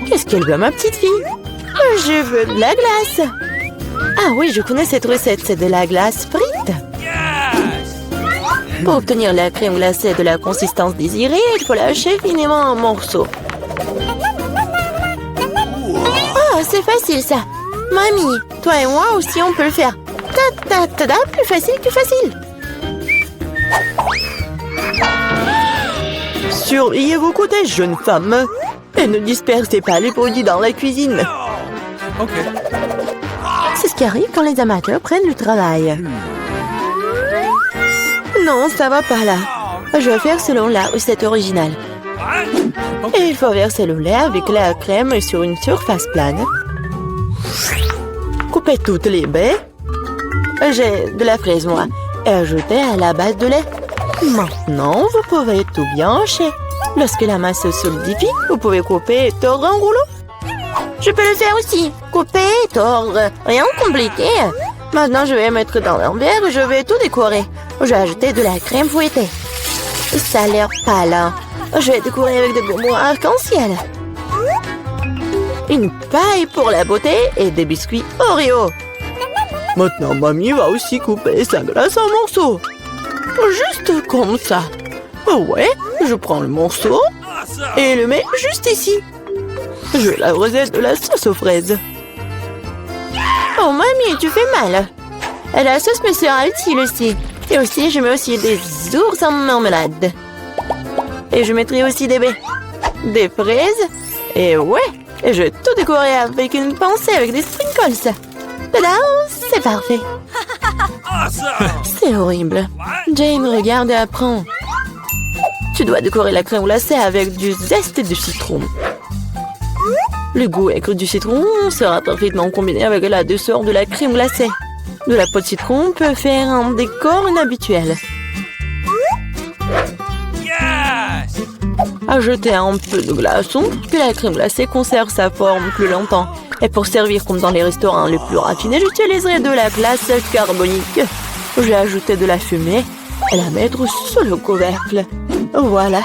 Qu'est-ce qu'elle veut, ma petite fille? Je veux de la glace. Ah oui, je connais cette recette, c'est de la glace frite. Pour obtenir la crème glacée de la consistance désirée, il faut lâcher finement en morceaux. Oh, c'est facile ça. Mamie, toi et moi aussi on peut le faire. Ta-ta-ta-ta, plus facile, plus facile. Surveillez vos côtés, jeune femme. Et ne dispersez pas les produits dans la cuisine. Ok. C'est ce qui arrive quand les amateurs prennent du travail. Non, ça va pas là. Je vais faire selon la recette originale. Et il faut verser le lait avec la crème sur une surface plane. Coupez toutes les baies. J'ai de la fraise, moi. Et ajoutez à la base de lait. Maintenant, vous pouvez tout bien hacher. Lorsque la masse se solidifie, vous pouvez couper et tordre en rouleau. Je peux le faire aussi. Couper et tordre. Rien de compliqué. Maintenant, je vais mettre dans un verre et je vais tout décorer. Je vais ajouter de la crème fouettée. Ça a l'air pâle, hein. Je vais décorer avec des bonbons arc-en-ciel. Une paille pour la beauté et des biscuits Oreo. Maintenant, mamie va aussi couper sa glace en morceaux. Juste comme ça. Ouais, je prends le morceau et le mets juste ici. Je la recette de la sauce aux fraises. Oh, mamie, tu fais mal. La sauce me sera utile aussi. Et aussi, je mets aussi des ours en marmelade. Et je mettrai aussi des baies. Des fraises. Et ouais, et je vais tout décorer avec une pincée avec des sprinkles. Tada, c'est parfait. C'est horrible. Jane, regarde et apprends. Tu dois décorer la crème glacée avec du zeste de citron. Le goût aigre du citron sera parfaitement combiné avec la douceur de la crème glacée. De la peau de citron peut faire un décor inhabituel. Ajoutez un peu de glaçon pour que la crème glacée conserve sa forme plus longtemps. Et pour servir comme dans les restaurants les plus raffinés, j'utiliserai de la glace carbonique. Je vais ajouter de la fumée et la mettre sous le couvercle. Voilà.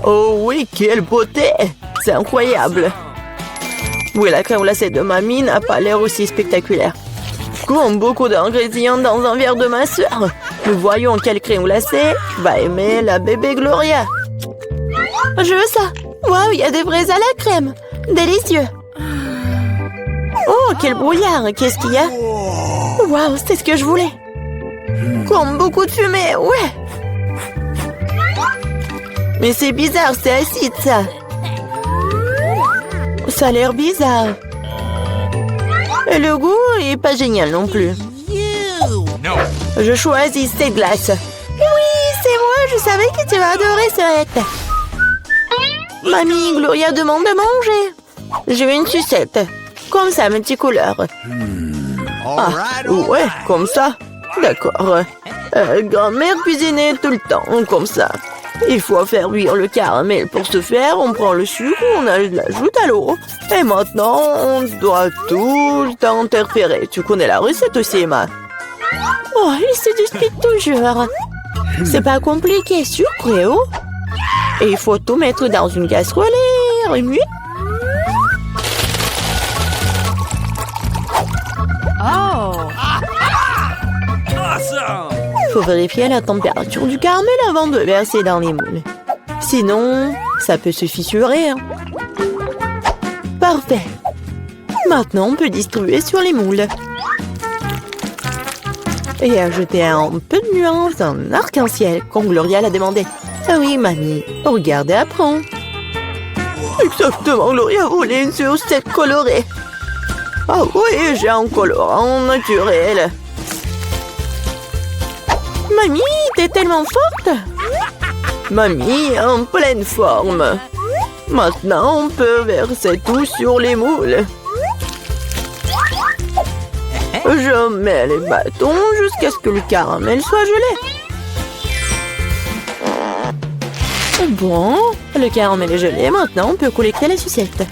Oh oui, quelle beauté! C'est incroyable. Oui, la crème glacée de mamie n'a pas l'air aussi spectaculaire. Comme beaucoup d'ingrédients dans un verre de ma soeur. Nous voyons quelle crème glacée va aimer la bébé Gloria. Je veux ça. Waouh, il y a des fraises à la crème. Délicieux. Oh, quel brouillard. Qu'est-ce qu'il y a? Waouh, c'est ce que je voulais. Comme beaucoup de fumée, ouais. Mais c'est bizarre, c'est acide, ça. Ça a l'air bizarre. Et le goût est pas génial non plus. Je choisis cette glace. Oui, c'est moi, je savais que tu vas adorer cette. Mamie, Gloria demande de manger. Je veux une sucette. Comme ça, mes petites couleurs. Ah, ouais, comme ça. D'accord. Grand-mère cuisinait tout le temps, comme ça. Il faut faire cuire le caramel. Pour ce faire, on prend le sucre, on l'ajoute à l'eau. Et maintenant, on doit tout le temps interférer. Tu connais la recette aussi, Emma? Oh, il se dispute toujours. C'est pas compliqué, sucré, oh. Et il faut tout mettre dans une casserole et remuer. Oh! Il faut vérifier la température du caramel avant de verser dans les moules. Sinon, ça peut se fissurer. Hein. Parfait. Maintenant, on peut distribuer sur les moules. Et ajouter un peu de nuance en arc-en-ciel, comme Gloria l'a demandé. Ah oui, mamie, regarde et apprends. Exactement, Gloria voulait une sucette colorée. Ah oui, j'ai un colorant naturel. Mamie, t'es tellement forte. Mamie, en pleine forme. Maintenant, on peut verser tout sur les moules. Je mets les bâtons jusqu'à ce que le caramel soit gelé. Bon, le caramel est gelé. Maintenant, on peut collecter la sucette.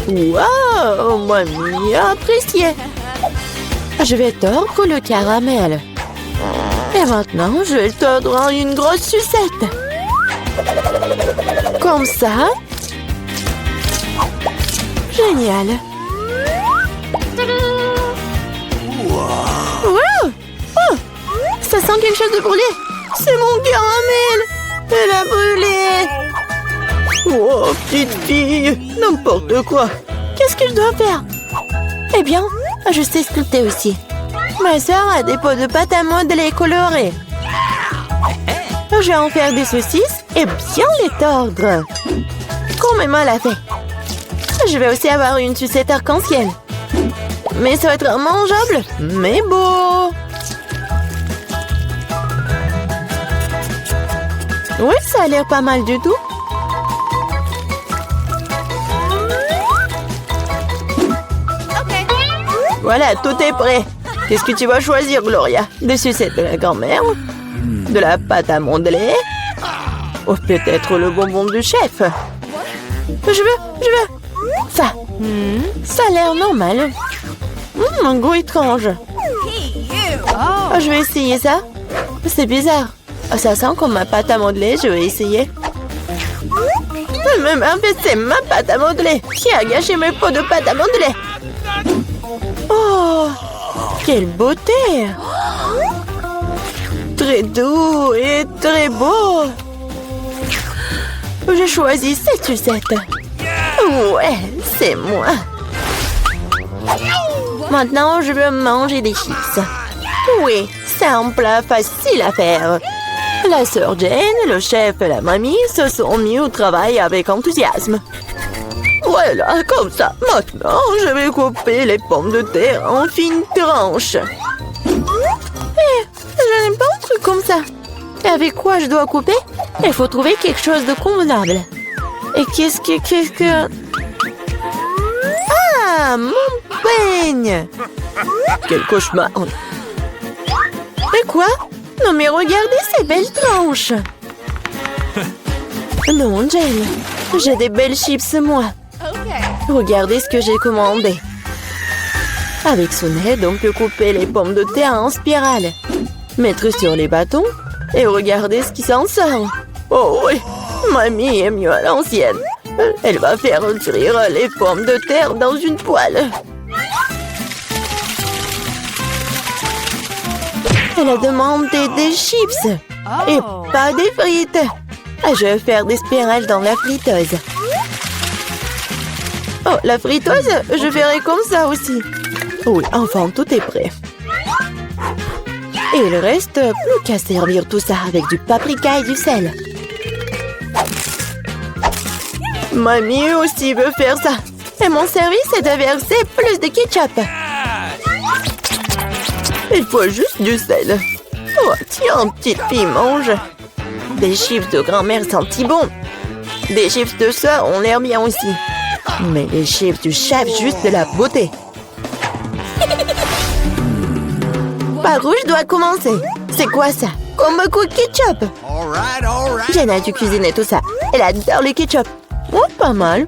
Waouh, mamie a apprécié. Je vais tordre le caramel. Et maintenant, je vais tordre en une grosse sucette. Comme ça. Génial. Wow. Oh, ça sent quelque chose de brûlé. C'est mon caramel. Elle a brûlé. Oh, petite fille. N'importe quoi. Qu'est-ce que je dois faire? Eh bien, je sais sculpter aussi. Ma sœur a des pots de pâte à modeler colorés. Je vais en faire des saucisses et bien les tordre. Comme Emma l'a fait. Je vais aussi avoir une sucette arc-en-ciel. Mais ça va être mangeable, mais beau. Oui, ça a l'air pas mal du tout. Voilà, tout est prêt. Qu'est-ce que tu vas choisir, Gloria? Des sucettes de la grand-mère? De la pâte à modeler? Ou peut-être le bonbon du chef? Je veux. Ça. Ça a l'air normal. Un goût étrange. Je vais essayer ça. C'est bizarre. Ça sent comme ma pâte à modeler. Je vais essayer. Mais en fait, c'est ma pâte à modeler. Qui a gâché mes pots de pâte à modeler? Oh, quelle beauté! Très doux et très beau. J'ai choisi cette sucette. Ouais, c'est moi. Maintenant, je veux manger des chips. Oui, c'est un plat facile à faire. La sœur Jane, le chef et la mamie se sont mis au travail avec enthousiasme. Voilà, comme ça. Maintenant, je vais couper les pommes de terre en fines tranches. Je n'aime pas un truc comme ça. Et avec quoi je dois couper? Il faut trouver quelque chose de convenable. Et qu'est-ce que... Ah, mon peigne! Quel cauchemar! Et quoi? Non mais regardez ces belles tranches! Non, Jane, j'ai des belles chips, moi. Regardez ce que j'ai commandé. Avec son aide, on peut couper les pommes de terre en spirale, mettre sur les bâtons et regardez ce qui s'en sort. Oh oui, mamie est mieux à l'ancienne. Elle va faire cuire les pommes de terre dans une poêle. Elle a demandé des chips et pas des frites. Je vais faire des spirales dans la friteuse. Oh, la friteuse, je ferai comme ça aussi. Oui, enfin, tout est prêt. Et il reste plus qu'à servir tout ça avec du paprika et du sel. Mamie aussi veut faire ça. Et mon service est de verser plus de ketchup. Il faut juste du sel. Oh, tiens, petite fille, mange. Des chips de grand-mère sentent si bon. Des chips de sœur ont l'air bien aussi. Mais les chips du chef, juste de la beauté. Par où je dois commencer? C'est quoi ça? Comme beaucoup de ketchup. Jenna a dû cuisiner tout ça. Elle adore le ketchup. Oh, pas mal.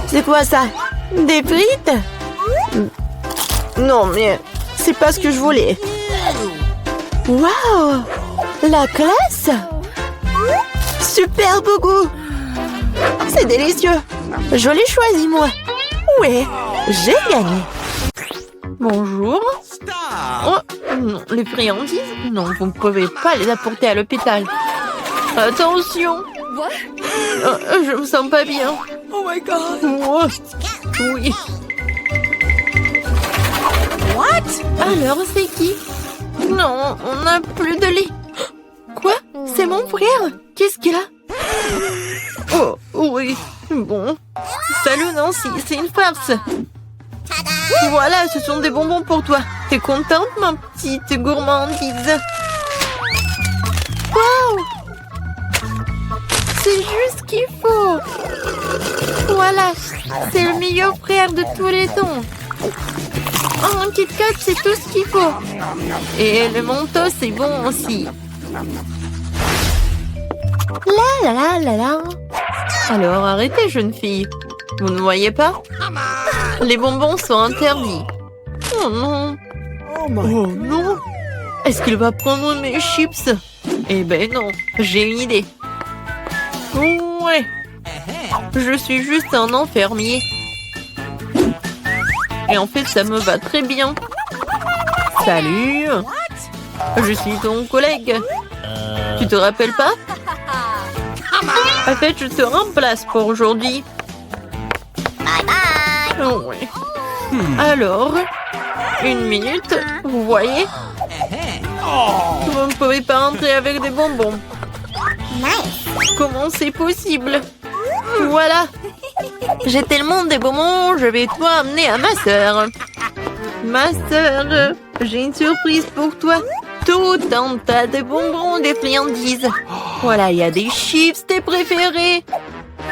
C'est quoi ça? Des frites? Non, mais c'est pas ce que je voulais. Waouh! La classe! Super beau goût! C'est délicieux! Je l'ai choisi, moi! Ouais, j'ai gagné! Bonjour! Oh, non, les friandises? Non, vous ne pouvez pas les apporter à l'hôpital. Attention! Je me sens pas bien. Oh my god! Oh, oui. What? Alors, c'est qui? Non, on n'a plus de lait. Quoi? C'est mon frère? Qu'est-ce qu'il a? Oh, oui. Bon. Salut Nancy, c'est une farce. Voilà, ce sont des bonbons pour toi. T'es contente, ma petite gourmandise? Waouh! C'est juste ce qu'il faut. Voilà, c'est le meilleur frère de tous les temps. Oh, un Kit Kat, c'est tout ce qu'il faut. Et le Mentos, c'est bon aussi. La la la la la. Alors, arrêtez, jeune fille. Vous ne voyez pas? Les bonbons sont interdits. Oh non. Oh non. Est-ce qu'il va prendre mes chips? Eh ben non, j'ai une idée. Ouais. Je suis juste un enfermier. Et en fait, ça me va très bien. Salut. Je suis ton collègue. Tu te rappelles pas? En fait, je te remplace pour aujourd'hui. Ouais. Alors, 1 minute, vous voyez? Vous ne pouvez pas entrer avec des bonbons. Comment c'est possible? Voilà. J'ai tellement de bonbons, je vais tout amener à ma sœur. Ma sœur, j'ai une surprise pour toi. Tout un tas de bonbons, des friandises. Voilà, il y a des chips, tes préférés.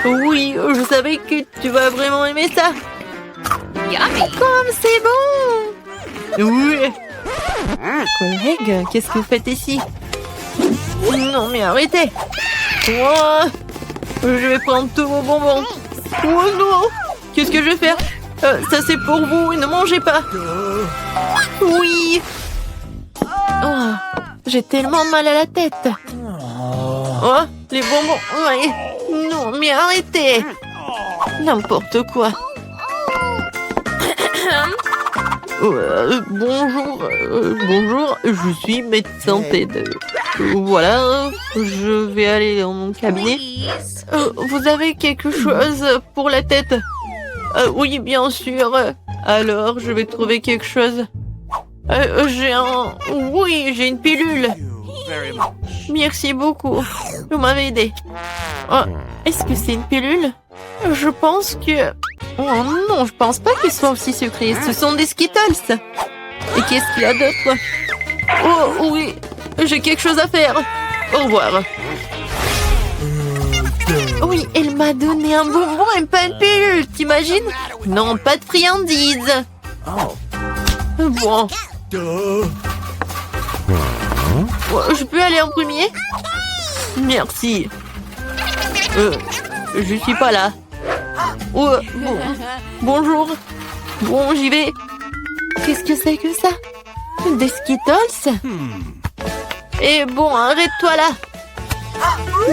Oui, je savais que tu vas vraiment aimer ça. Comme c'est bon! Oui! Collègue, qu'est-ce que vous faites ici? Non, mais arrêtez! Oh, je vais prendre tous vos bonbons. Oh non! Qu'est-ce que je vais faire? Ça c'est pour vous, ne mangez pas. Oui! Oh, j'ai tellement mal à la tête. Oh, les bonbons. Ouais. Non, mais arrêtez! N'importe quoi. Bonjour, je suis médecin TED. Voilà, je vais aller dans mon cabinet. Vous avez quelque chose pour la tête? Oui, bien sûr. Alors, je vais trouver quelque chose. j'ai une pilule. Merci beaucoup. Vous m'avez aidé. Oh, est-ce que c'est une pilule? Je pense que... Oh non, je pense pas qu'ils soient aussi secrets. Ce sont des Skittles. Et qu'est-ce qu'il y a d'autre? Oh oui, j'ai quelque chose à faire. Au revoir. Oui, elle m'a donné un bonbon et pas une pilule, t'imagines? Non, pas de friandises. Bon. Je peux aller en premier? Merci. Je suis pas là. Oh, bon. Bonjour. Bon, j'y vais. Qu'est-ce que c'est que ça? Des Skittles? Et bon, arrête-toi là.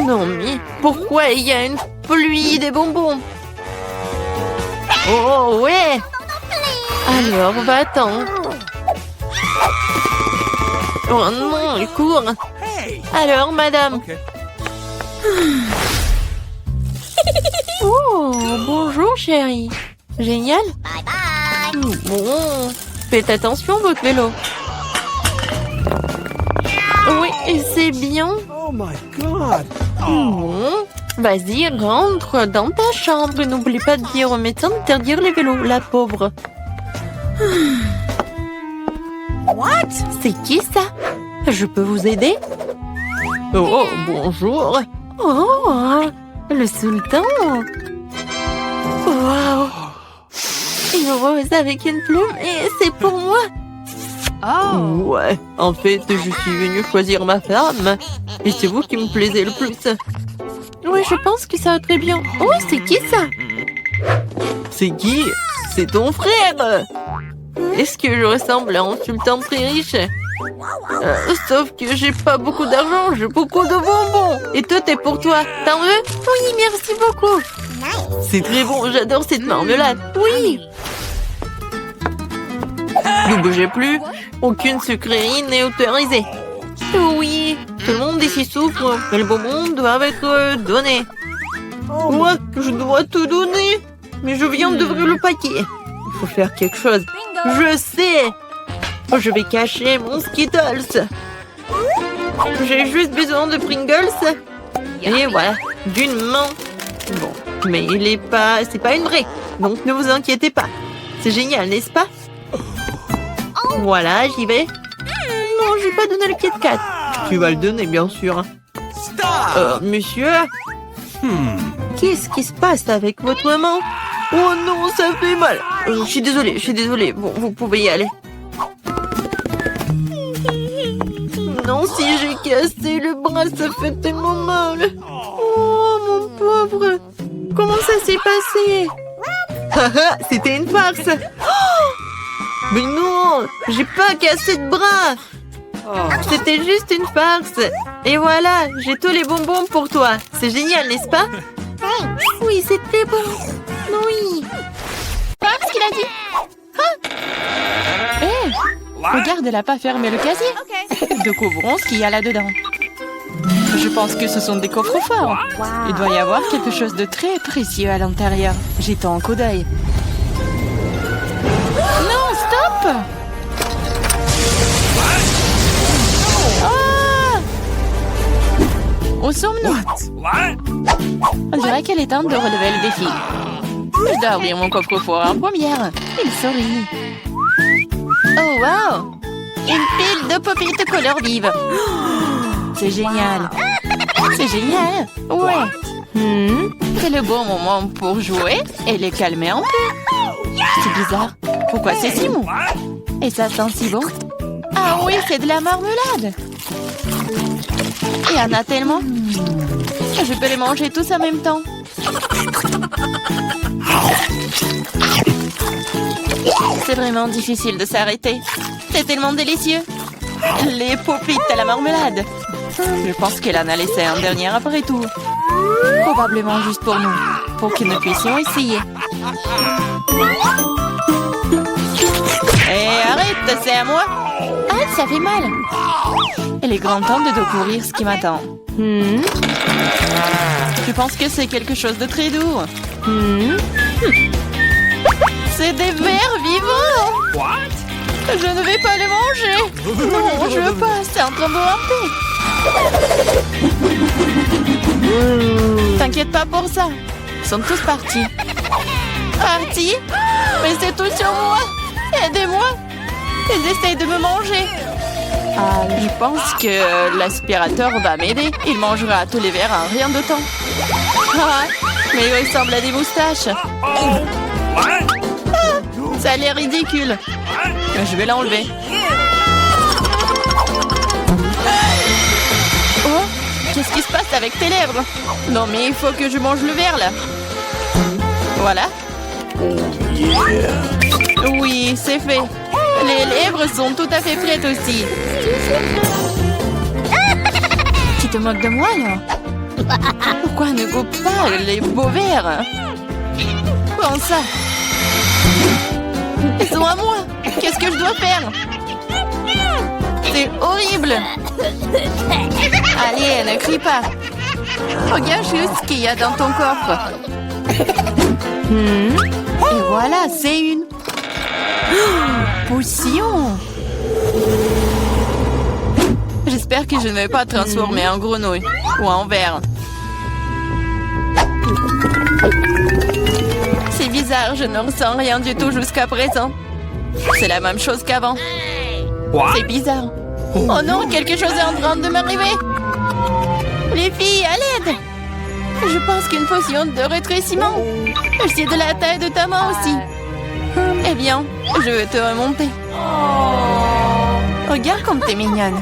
Non, mais pourquoi il y a une pluie des bonbons? Oh, ouais. Alors, va-t'en. Oh non, il court. Alors, madame. Oh, bonjour, chérie. Génial. Bon, faites attention, votre vélo. Oui, c'est bien. Oh my God! Bon, vas-y, rentre dans ta chambre. N'oublie pas de dire au médecin d'interdire les vélos, la pauvre. What? C'est qui ça? Je peux vous aider? Oh, bonjour. Oh, le sultan. Wow. Une rose avec une plume et c'est pour moi. Oh. Ouais, en fait, je suis venue choisir ma femme. Et c'est vous qui me plaisez le plus. Oui, je pense que ça va très bien. Oh, c'est qui ça? C'est qui? C'est ton frère. Est-ce que je ressemble à un sultan très riche? Sauf que j'ai pas beaucoup d'argent, j'ai beaucoup de bonbons. Et tout est pour toi. T'en veux? Oui, merci beaucoup. C'est très bon, j'adore cette marmelade. Oui. Ne bougez plus. Aucune sucrerie n'est autorisée. Oui, tout le monde ici souffre. Mais les bonbons doivent être donnés. Moi, je dois tout donner. Mais je viens d'ouvrir le paquet. Il faut faire quelque chose. Je sais. Je vais cacher mon Skittles. J'ai juste besoin de Pringles. Et voilà, d'une main. Bon, mais c'est pas une vraie. Donc ne vous inquiétez pas. C'est génial, n'est-ce pas? Voilà, j'y vais. Non, j'ai pas donné le Kit Kat. Tu vas le donner, bien sûr. Monsieur? Qu'est-ce qui se passe avec votre main? Oh non, ça fait mal. Je suis désolée. Bon, vous pouvez y aller. Non, si j'ai cassé le bras, ça fait tellement mal. Oh, mon pauvre. Comment ça s'est passé? Haha, c'était une farce. Oh, mais non, j'ai pas cassé de bras. C'était juste une farce. Et voilà, j'ai tous les bonbons pour toi. C'est génial, n'est-ce pas? Oui, c'était bon. Oui. Qu'est-ce qu'il a dit? Hé, regarde, elle n'a pas fermé le casier. Découvrons ce qu'il y a là-dedans. Je pense que ce sont des coffres forts. Il doit y avoir quelque chose de très précieux à l'intérieur. Jetons un coup d'œil. Non, stop! Ah! Où sommes-nous? On dirait qu'il est temps de relever le défi. Je dois ouvrir mon coffre-fort en première. Il sourit. Oh, wow! Une pile de popites couleur vive. C'est génial. C'est génial. Ouais. C'est le bon moment pour jouer et les calmer un peu. C'est bizarre. Pourquoi c'est si mou? Et ça sent si bon. Ah oui, c'est de la marmelade. Il y en a tellement. Je peux les manger tous en même temps. C'est vraiment difficile de s'arrêter. C'est tellement délicieux. Les popites à la marmelade. Je pense qu'elle en a laissé un dernier après tout. Probablement juste pour nous. Pour que nous puissions essayer. Hé, arrête, c'est à moi. Ah, ça fait mal. Il est grand temps de découvrir ce qui m'attend. Je pense que c'est quelque chose de très doux. C'est des vers vivants. Je ne vais pas les manger. Non, je veux pas. C'est en train de ramper. T'inquiète pas pour ça. Ils sont tous partis. Partis? Mais c'est tout sur moi. Aidez-moi. Ils essayent de me manger. Ah, je pense que l'aspirateur va m'aider. Il mangera tous les verres en rien de temps. Ah, mais il ressemble à des moustaches. Ça a l'air ridicule. Je vais l'enlever. Oh, qu'est-ce qui se passe avec tes lèvres? Non, mais il faut que je mange le verre, là. Voilà. Oui, c'est fait. Les lèvres sont tout à fait prêtes aussi. Tu te moques de moi, là? Pourquoi ne coupe pas les beaux verres? Prends ça. Ils sont à moi. Qu'est-ce que je dois faire? C'est horrible. Allez, ne crie pas. Regarde juste ce qu'il y a dans ton coffre. Et voilà, c'est une potion. J'espère que je ne vais pas transformer en grenouille ou en ver. C'est bizarre, je ne ressens rien du tout jusqu'à présent. C'est la même chose qu'avant. C'est bizarre. Oh non, quelque chose est en train de m'arriver. Les filles, à l'aide. Je pense qu'une potion de rétrécissement. C'est de la taille de ta main aussi. Eh bien, je vais te remonter. Regarde comme t'es mignonne.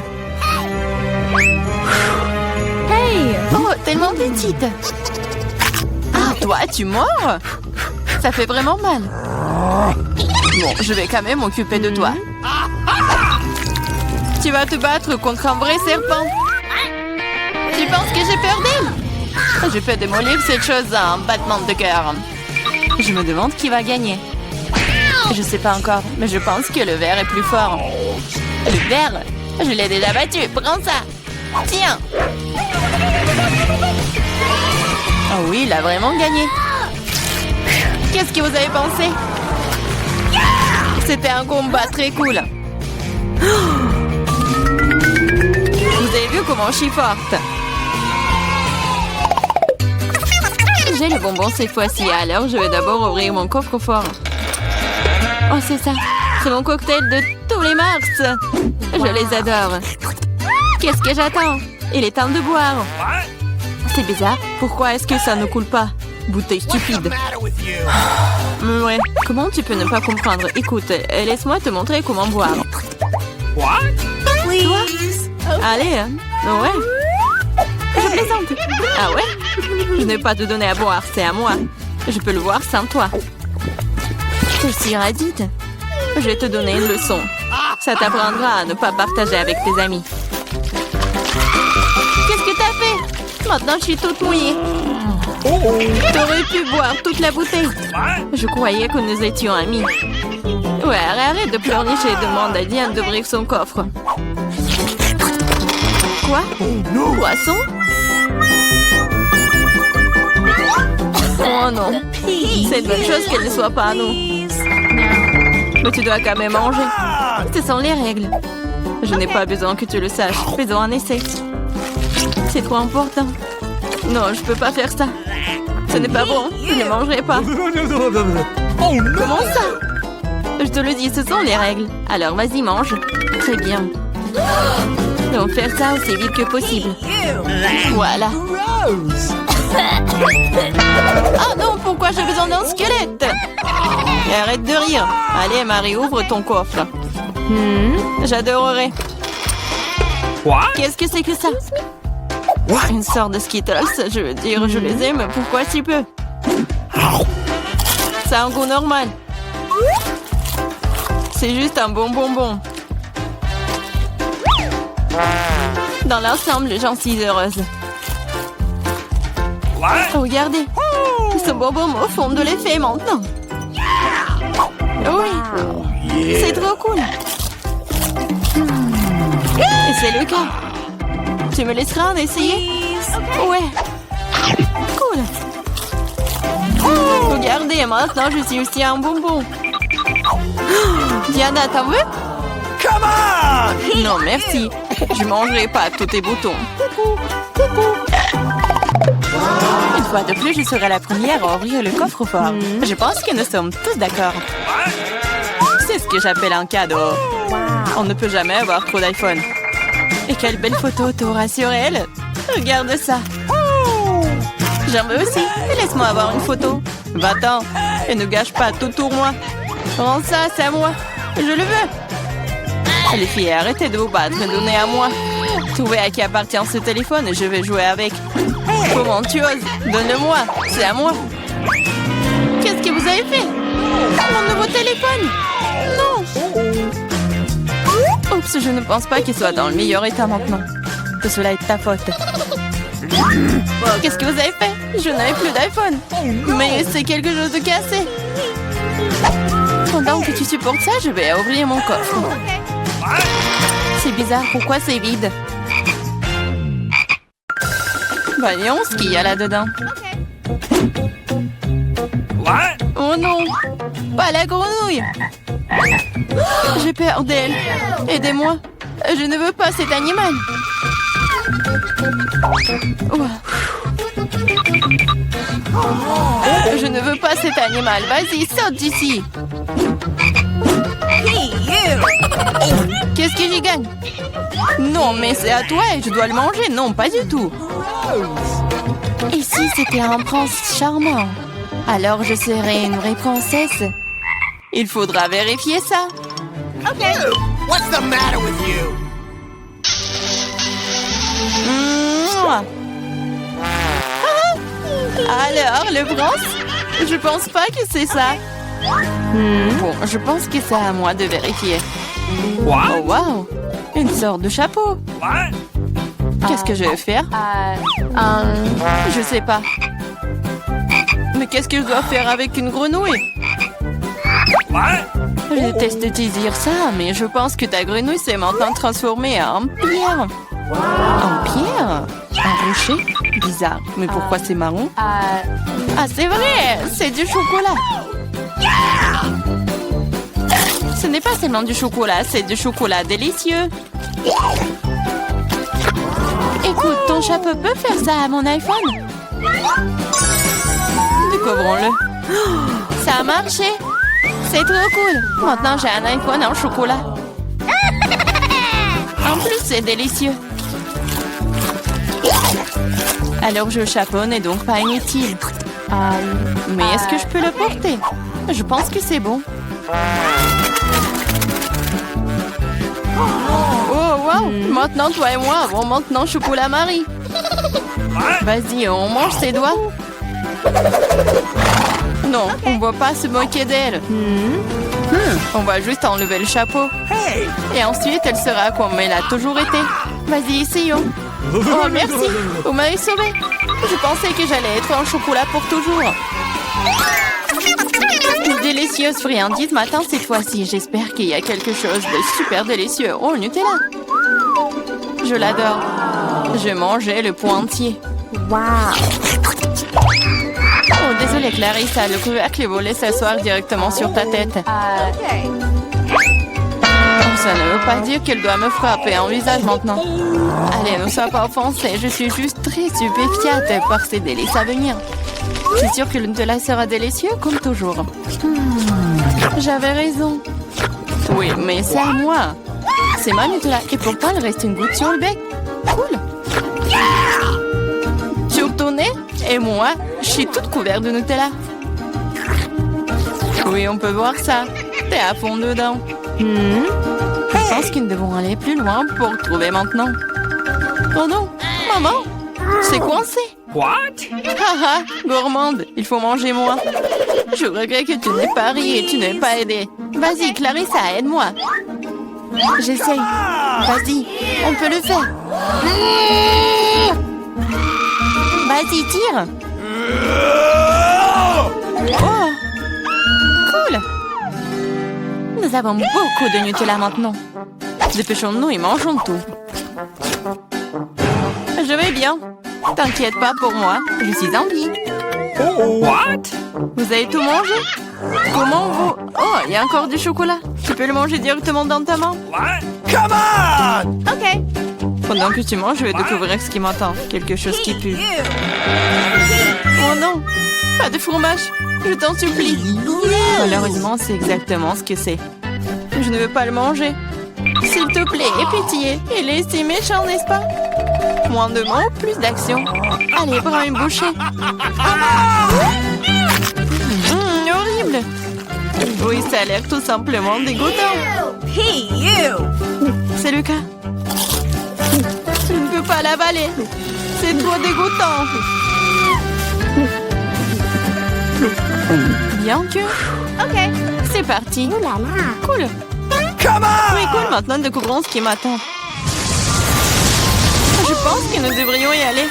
Hey! Oh, tellement petite. Ah, toi, tu mords? Ça fait vraiment mal. Bon, je vais quand même m'occuper de toi. Tu vas te battre contre un vrai serpent. Tu penses que j'ai peur d'elle? Je peux démolir cette chose à un battement de cœur. Je me demande qui va gagner. Je sais pas encore, mais je pense que le ver est plus fort. Le ver? Je l'ai déjà battu. Prends ça. Tiens. Oh oui, il a vraiment gagné. Qu'est-ce que vous avez pensé? C'était un combat très cool. Vous avez vu comment je suis forte? J'ai le bonbon cette fois-ci, alors je vais d'abord ouvrir mon coffre-fort. Oh, c'est ça. C'est mon cocktail de tous les mars. Je les adore. Qu'est-ce que j'attends? Il est temps de boire. C'est bizarre. Pourquoi est-ce que ça ne coule pas? Bouteille stupide. Ouais. Comment tu peux ne pas comprendre? Écoute, laisse-moi te montrer comment boire. Toi? Allez, hein? Ouais. Je plaisante. Ah ouais? Je n'ai pas te donner à boire, c'est à moi. Je peux le voir sans toi. Je suis radite. Je vais te donner une leçon. Ça t'apprendra à ne pas partager avec tes amis. Qu'est-ce que t'as fait? Maintenant, je suis toute mouillée. T'aurais pu boire toute la bouteille. Je croyais que nous étions amis. Ouais, arrête de pleurnicher et demande à Diane d'ouvrir son coffre. Quoi? Poisson? Oh non. C'est une bonne chose qu'elle ne soit pas à nous. Mais tu dois quand même manger. Ce sont les règles. Je n'ai pas besoin que tu le saches. Faisons un essai. C'est trop important. Non, je peux pas faire ça. Ce n'est pas bon. Je ne mangerai pas. Comment ça? Je te le dis, ce sont les règles. Alors, vas-y, mange. Très bien. Donc, faire ça aussi vite que possible. Voilà. Oh non, pourquoi j'ai besoin d'un squelette? Et arrête de rire. Allez, Marie, ouvre ton coffre. J'adorerais. Qu'est-ce que c'est que ça? Une sorte de Skittles, je veux dire, je les aime. Pourquoi si peu? Ça a un goût normal. C'est juste un bon bonbon. Dans l'ensemble, j'en suis heureuse. Regardez. Ce bonbon me fond de l'effet maintenant. Oui. C'est trop cool. Et c'est le cas. Tu me laisseras en essayer? Ouais. Cool. Regardez, maintenant je suis aussi un bonbon. Diana, t'en veux? Come on! Non, merci. Je mangerai pas tous tes boutons. Une fois de plus, je serai la première à ouvrir le coffre-fort. Je pense que nous sommes tous d'accord. C'est ce que j'appelle un cadeau. On ne peut jamais avoir trop d'iPhone. Et quelle belle photo t'auras sur elle. Regarde ça. J'en veux aussi. Laisse-moi avoir une photo. Va-t'en. Et ne gâche pas tout pour moi. Rends ça, c'est à moi. Je le veux. Les filles, arrêtez de vous battre. Donnez à moi. Trouvez à qui appartient ce téléphone et je vais jouer avec. Comment tu oses? Donne-le-moi. C'est à moi. Qu'est-ce que vous avez fait? Mon nouveau téléphone? Non. Oups, je ne pense pas qu'il soit dans le meilleur état maintenant. Que cela est de ta faute. Qu'est-ce que vous avez fait? Je n'avais plus d'iPhone. Mais c'est quelque chose de cassé. Pendant que tu supportes ça, je vais ouvrir mon coffre. C'est bizarre, pourquoi c'est vide? Voyons ce qu'il y a là-dedans. Oh non! Pas la grenouille! J'ai peur d'elle. Aidez-moi. Je ne veux pas cet animal. Je ne veux pas cet animal. Vas-y, saute d'ici. Qu'est-ce que j'y gagne? Non, mais c'est à toi et je dois le manger. Non, pas du tout. Et si c'était un prince charmant? Alors je serais une vraie princesse. Il faudra vérifier ça. Ok. What's the matter with you? Alors, le prince? Je pense pas que c'est ça. Bon, je pense que c'est à moi de vérifier. Oh, wow! Une sorte de chapeau. Qu'est-ce que je vais faire? Je sais pas. Mais qu'est-ce que je dois faire avec une grenouille? Je déteste te dire ça, mais je pense que ta grenouille s'est maintenant transformée en pierre. En pierre? Un rocher? Bizarre. Mais pourquoi c'est marron? Ah, c'est vrai! C'est du chocolat! Ce n'est pas seulement du chocolat, c'est du chocolat délicieux. Écoute, ton chapeau peut faire ça à mon iPhone? Découvrons-le. Ça a marché! C'est trop cool! Maintenant, j'ai un iPhone en chocolat. En plus, c'est délicieux. Alors, je chaponne et donc pas inutile. Mais est-ce que je peux le porter? Je pense que c'est bon. Oh, wow! Maintenant, toi et moi avons maintenant chocolat Marie. Vas-y, on mange ses doigts. Non, on ne va pas se moquer d'elle. On va juste enlever le chapeau. Hey! Et ensuite, elle sera comme elle a toujours été. Vas-y, essayons. Oh, merci. Vous m'avez sauvé. Je pensais que j'allais être en chocolat pour toujours. Une délicieuse friandise m'attend cette fois-ci. J'espère qu'il y a quelque chose de super délicieux. Oh, le Nutella. Je l'adore. Je mangeais le pot entier. Oh, désolée Clarissa, le couvercle est volé s'asseoir directement sur ta tête. Ça ne veut pas dire qu'elle doit me frapper en visage maintenant. Allez, ne sois pas offensée, je suis juste très stupéfiante par ces délices à venir. Je suis sûre que le Nutella sera délicieux comme toujours. J'avais raison. Oui, mais c'est à moi. C'est ma Nutella et pourtant il reste une goutte sur le bec. Cool. Sur ton nez et moi, je suis toute couverte de Nutella. Oui, on peut voir ça. T'es à fond dedans. Je pense que nous devons aller plus loin pour trouver maintenant. Oh non, maman, c'est coincé. What? Haha, gourmande, il faut manger moins. Je regrette que tu n'aies pas ri et tu n'aies pas aidé. Vas-y, Clarissa, aide-moi. J'essaye. Vas-y, on peut le faire. Vas-y, tire. Oh, cool. Nous avons beaucoup de Nutella maintenant. Dépêchons-nous et mangeons tout. Je vais bien. T'inquiète pas pour moi, je suis en vie. What? Vous avez tout mangé? Comment vous... Oh, il y a encore du chocolat. Tu peux le manger directement dans ta main? What? Come on! Ok. Pendant que tu manges, je vais découvrir ce qui m'attend. Quelque chose qui pue. Oh non, pas de fromage. Je t'en supplie. Malheureusement, c'est exactement ce que c'est. Je ne veux pas le manger. S'il te plaît, aie pitié. Il est si méchant, n'est-ce pas? Moins de mots, plus d'action. Allez, prends une bouchée. Horrible. Oui, ça a l'air tout simplement dégoûtant. Hey, you! C'est le cas. Je ne peux pas l'avaler. C'est trop dégoûtant. Bien que... Ok, c'est parti. Cool. Come on! Oui, cool. Maintenant, découvrons ce qui m'attend. Je pense que nous devrions y aller.